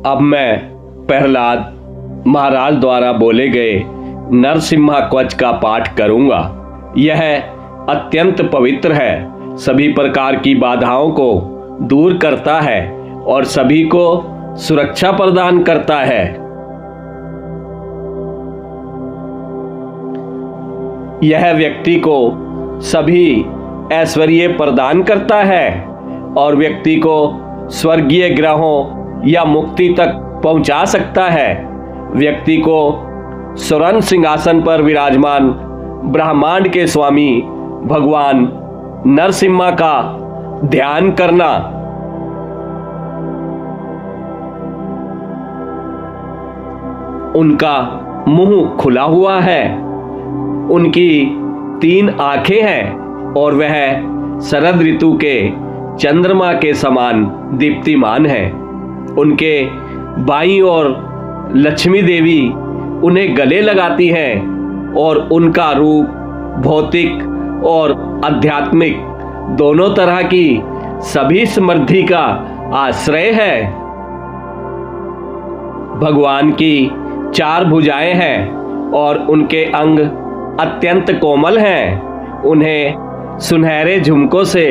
अब मैं प्रहलाद महाराज द्वारा बोले गए नरसिम्हा कवच का पाठ करूंगा। यह अत्यंत पवित्र है, सभी प्रकार की बाधाओं को दूर करता है और सभी को सुरक्षा प्रदान करता है। यह व्यक्ति को सभी ऐश्वर्य प्रदान करता है और व्यक्ति को स्वर्गीय ग्रहों या मुक्ति तक पहुंचा सकता है। व्यक्ति को स्वर्ण सिंहासन पर विराजमान ब्रह्मांड के स्वामी भगवान नरसिम्हा का ध्यान करना उनका मुंह खुला हुआ है, उनकी 3 आंखें हैं और वह शरद ऋतु के चंद्रमा के समान दीप्तिमान है। उनके बाईं ओर लक्ष्मी देवी उन्हें गले लगाती हैं और उनका रूप भौतिक और आध्यात्मिक दोनों तरह की सभी समृद्धि का आश्रय है। भगवान की 4 भुजाएं हैं और उनके अंग अत्यंत कोमल हैं। उन्हें सुनहरे झुमकों से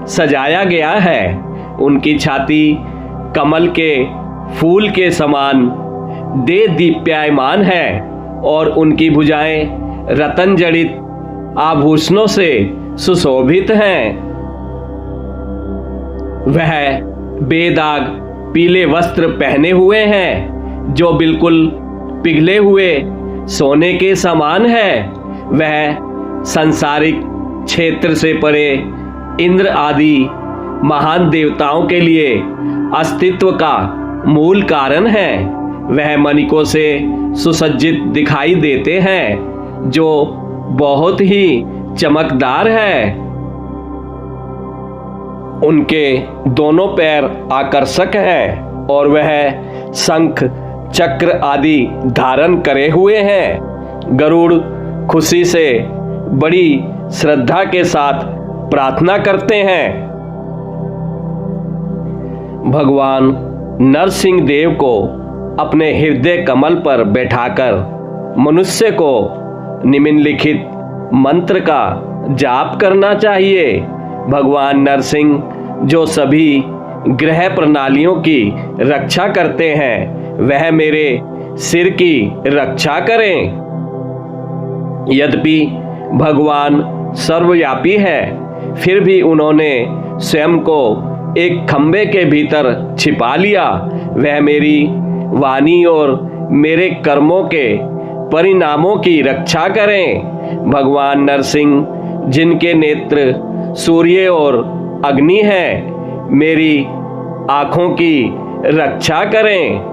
सजाया गया है। उनकी छाती कमल के फूल के समान दे दीप्यायमान है और उनकी भुजाएं रतन जड़ित आभूषणों से सुशोभित हैं। वह बेदाग पीले वस्त्र पहने हुए हैं जो बिल्कुल पिघले हुए सोने के समान है। वह सांसारिक क्षेत्र से परे इंद्र आदि महान देवताओं के लिए अस्तित्व का मूल कारण है। वह मणिकों से सुसज्जित दिखाई देते हैं जो बहुत ही चमकदार है। उनके दोनों पैर आकर्षक हैं और वह शंख चक्र आदि धारण करे हुए हैं। गरुड़ खुशी से बड़ी श्रद्धा के साथ प्रार्थना करते हैं। भगवान नरसिंह देव को अपने हृदय कमल पर बैठाकर मनुष्य को निम्नलिखित मंत्र का जाप करना चाहिए। भगवान नरसिंह जो सभी ग्रह प्रणालियों की रक्षा करते हैं, वह मेरे सिर की रक्षा करें। यद्यपि भगवान सर्वव्यापी है, फिर भी उन्होंने स्वयं को एक खंबे के भीतर छिपा लिया। वह मेरी वाणी और मेरे कर्मों के परिणामों की रक्षा करें। भगवान नरसिंह जिनके नेत्र सूर्य और अग्नि हैं, मेरी आंखों की रक्षा करें।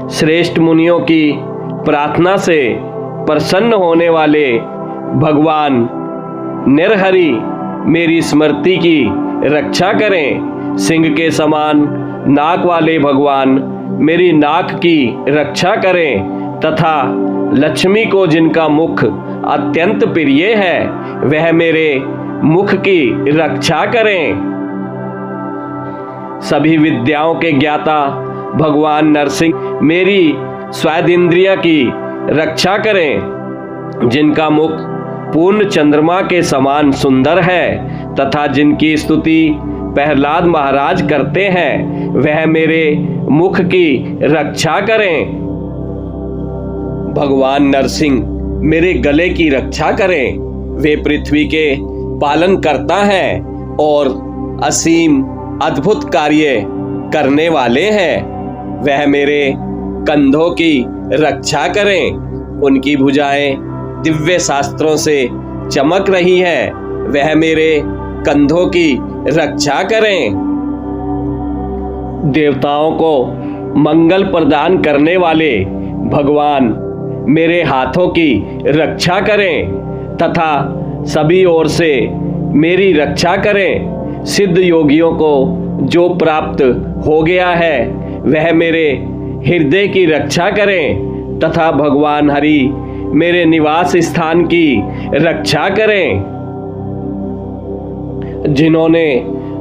श्रेष्ठ मुनियों की प्रार्थना से प्रसन्न होने वाले भगवान नरहरि मेरी स्मृति की रक्षा करें। सिंह के समान नाक वाले भगवान मेरी नाक की रक्षा करें तथा लक्ष्मी को जिनका मुख अत्यंत प्रिय है, वह मेरे मुख की रक्षा करें। सभी विद्याओं के ज्ञाता भगवान नरसिंह मेरी स्वादिंद्रिय की रक्षा करें। जिनका मुख पूर्ण चंद्रमा के समान सुंदर है तथा जिनकी स्तुति प्रहलाद महाराज करते हैं, वह मेरे मुख की रक्षा करें। भगवान नरसिंह मेरे गले की रक्षा करें। वे पृथ्वी के पालन करता हैं और असीम अद्भुत कार्य करने वाले हैं। वह मेरे कंधों की रक्षा करें। उनकी भुजाएं दिव्य शास्त्रों से चमक रही है। वह मेरे कंधों की रक्षा करें। देवताओं को मंगल प्रदान करने वाले भगवान मेरे हाथों की रक्षा करें तथा सभी ओर से मेरी रक्षा करें। सिद्ध योगियों को जो प्राप्त हो गया है, वह मेरे हृदय की रक्षा करें तथा भगवान हरि मेरे निवास स्थान की रक्षा करें। जिन्होंने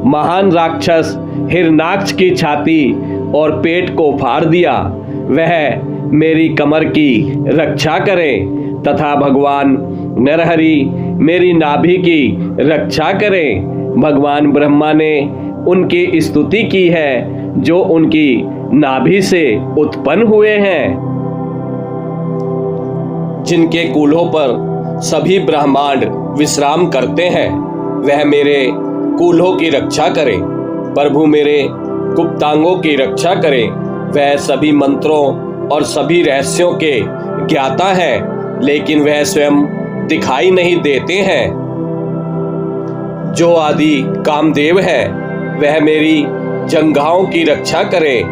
महान राक्षस हिरणाक्ष की छाती और पेट को फाड़ दिया, वह मेरी कमर की रक्षा करें तथा भगवान नरहरि मेरी नाभि की रक्षा करें। भगवान ब्रह्मा ने उनकी स्तुति की है जो उनकी नाभि से उत्पन्न हुए हैं। जिनके कूल्हों पर सभी ब्रह्मांड विश्राम करते हैं, वह मेरे कूल्हों की रक्षा करे। प्रभु मेरे गुप्तांगों की रक्षा करे। वह सभी मंत्रों और सभी रहस्यों के ज्ञाता है, लेकिन वह स्वयं दिखाई नहीं देते हैं। जो आदि कामदेव है, वह मेरी जंघाओं की रक्षा करे।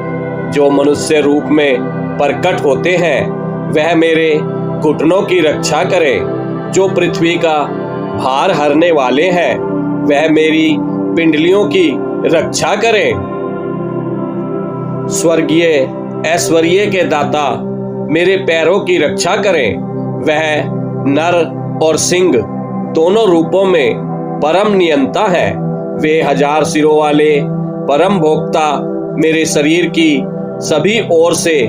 जो मनुष्य रूप में प्रकट होते हैं, वह मेरे घुटनों की रक्षा करे। जो पृथ्वी का भार हरने वाले हैं, वह मेरी पिंडलियों की रक्षा करे। स्वर्गीय ऐश्वर्य के दाता मेरे पैरों की रक्षा करें। वह नर और सिंह दोनों रूपों में परम नियंता है। वे 1000 सिरों वाले परम भोक्ता मेरे शरीर की सभी ओर से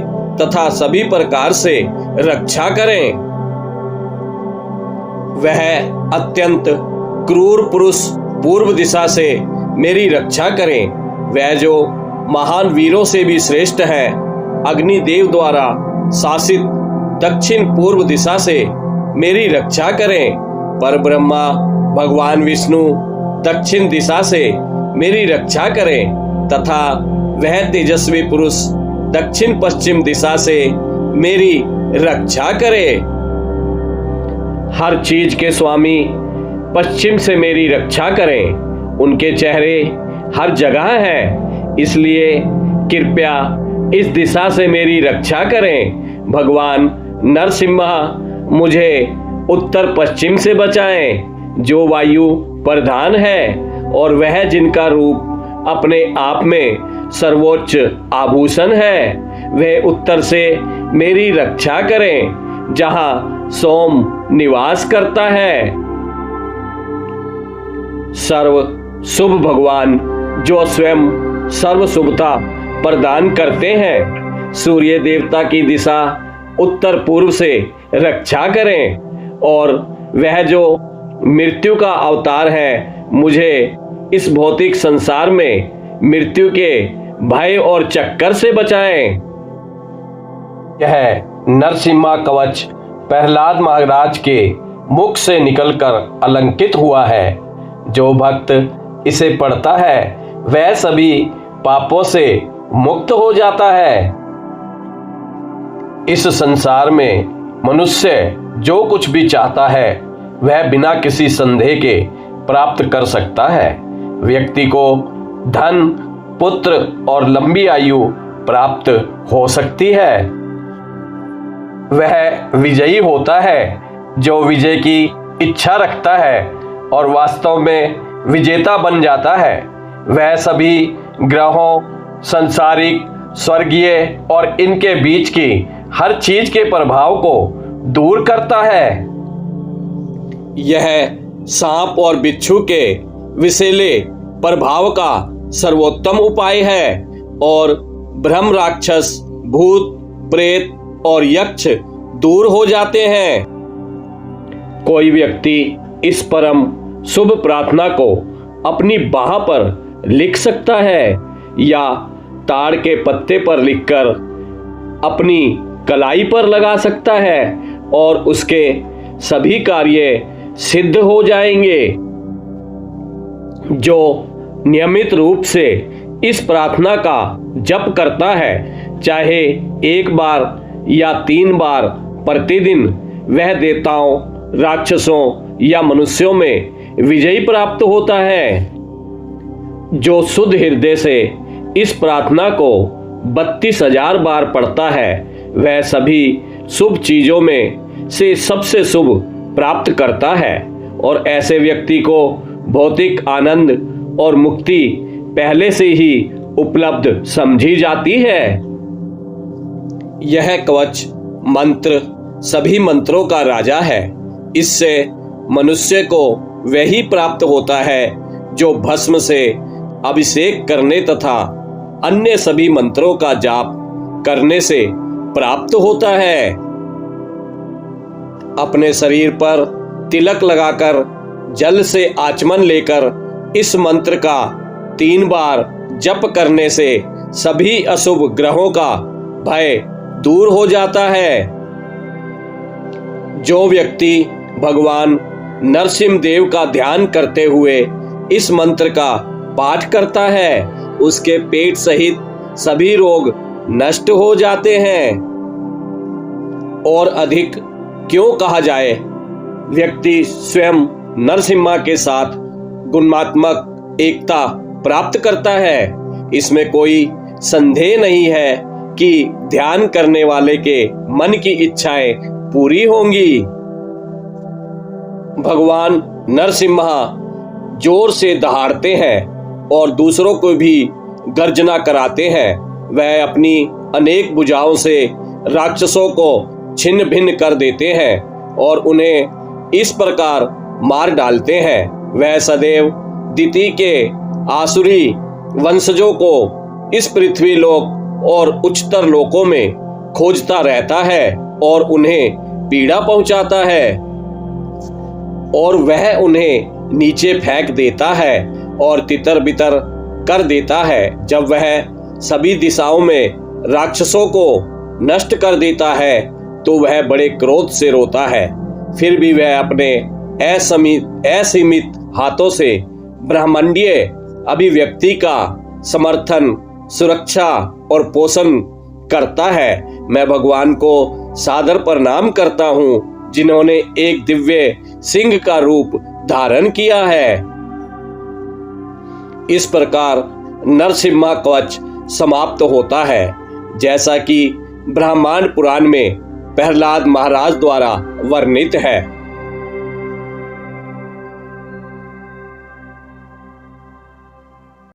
तथा सभी प्रकार से रक्षा करें। वह अत्यंत क्रूर पुरुष पूर्व दिशा से मेरी रक्षा करें। वह जो महान वीरों से भी श्रेष्ठ है, अग्निदेव द्वारा शासित दक्षिण पूर्व दिशा से मेरी रक्षा करें। पर ब्रह्मा भगवान विष्णु दक्षिण दिशा से मेरी रक्षा करें तथा वह तेजस्वी पुरुष दक्षिण पश्चिम दिशा से मेरी रक्षा करे। हर चीज के स्वामी पश्चिम से मेरी रक्षा करें। उनके चेहरे हर जगह हैं, इसलिए कृपया इस दिशा से मेरी रक्षा करें। भगवान नरसिम्हा मुझे उत्तर पश्चिम से बचाएं, जो वायु प्रधान है और वह जिनका रूप अपने आप में सर्वोच्च आभूषण है। वह उत्तर से मेरी रक्षा करें, जहां सोम निवास करता है। सर्व शुभ भगवान जो स्वयं सर्व शुभता प्रदान करते हैं, सूर्य देवता की दिशा उत्तर पूर्व से रक्षा करें। और वह जो मृत्यु का अवतार है, मुझे इस भौतिक संसार में मृत्यु के भय और चक्कर से बचाएं। यह नरसिम्हा कवच प्रहलाद महाराज के मुख से निकलकर अलंकित हुआ है। जो भक्त इसे पढ़ता है, वह सभी पापों से मुक्त हो जाता है। इस संसार में मनुष्य जो कुछ भी चाहता है, वह बिना किसी संदेह के प्राप्त कर सकता है। व्यक्ति को धन, पुत्र और लंबी आयु प्राप्त हो सकती है। वह विजयी होता है जो विजय की इच्छा रखता है और वास्तव में विजेता बन जाता है। वह सभी ग्रहों, सांसारिक, स्वर्गीय और इनके बीच की हर चीज के प्रभाव को दूर करता है। यह सांप और बिच्छू के विषैले प्रभाव का सर्वोत्तम उपाय है और ब्रह्म, राक्षस, भूत, प्रेत और यक्ष दूर हो जाते हैं। कोई व्यक्ति इस परम शुभ प्रार्थना को अपनी बाह पर लिख सकता है या ताड़ के पत्ते पर लिखकर अपनी कलाई पर लगा सकता है और उसके सभी कार्य सिद्ध हो जाएंगे। जो नियमित रूप से इस प्रार्थना का जप करता है, चाहे 1 बार या 3 बार प्रतिदिन, वह देवताओं, राक्षसों या मनुष्यों में विजय प्राप्त होता है। जो शुद्ध हृदय से इस प्रार्थना को 32,000 बार पढ़ता है, वह सभी शुभ चीजों में से सबसे शुभ प्राप्त करता है और ऐसे व्यक्ति को भौतिक आनंद और मुक्ति पहले से ही उपलब्ध समझी जाती है। यह कवच मंत्र सभी मंत्रों का राजा है। इससे मनुष्य को वही प्राप्त होता है जो भस्म से अभिषेक करने तथा अन्य सभी मंत्रों का जाप करने से प्राप्त होता है। अपने शरीर पर तिलक लगाकर जल से आचमन लेकर इस मंत्र का 3 बार जप करने से सभी अशुभ ग्रहों का भय दूर हो जाता है। जो व्यक्ति भगवान नरसिंह देव का ध्यान करते हुए इस मंत्र का पाठ करता है, उसके पेट सहित सभी रोग नष्ट हो जाते हैं। और अधिक क्यों कहा जाए, व्यक्ति स्वयं नरसिम्हा के साथ गुणात्मक एकता प्राप्त करता है। इसमें कोई संदेह नहीं है कि ध्यान करने वाले के मन की इच्छाएं पूरी होंगी। भगवान नरसिम्हा जोर से दहाड़ते हैं और दूसरों को भी गर्जना कराते हैं। वह अपनी अनेक भुजाओं से राक्षसों को छिन्न भिन्न कर देते हैं और उन्हें इस प्रकार मार डालते हैं। वह सदैव दिति के आसुरी वंशजों को इस पृथ्वी लोक और उच्चतर लोकों में खोजता रहता है और उन्हें पीड़ा पहुंचाता है, और वह उन्हें नीचे फेंक देता है और तितर बितर कर देता है। जब वह सभी दिशाओं में राक्षसों को नष्ट कर देता है तो वह बड़े क्रोध से रोता है। फिर भी वह अपने असीमित हाथों से ब्रह्मांडीय अभिव्यक्ति का समर्थन, सुरक्षा और पोषण करता है। मैं भगवान को सादर प्रणाम करता हूँ जिन्होंने एक दिव्य सिंह का रूप धारण किया है। इस प्रकार नरसिम्हा कवच समाप्त होता है, जैसा कि ब्रह्मांड पुराण में प्रहलाद महाराज द्वारा वर्णित है।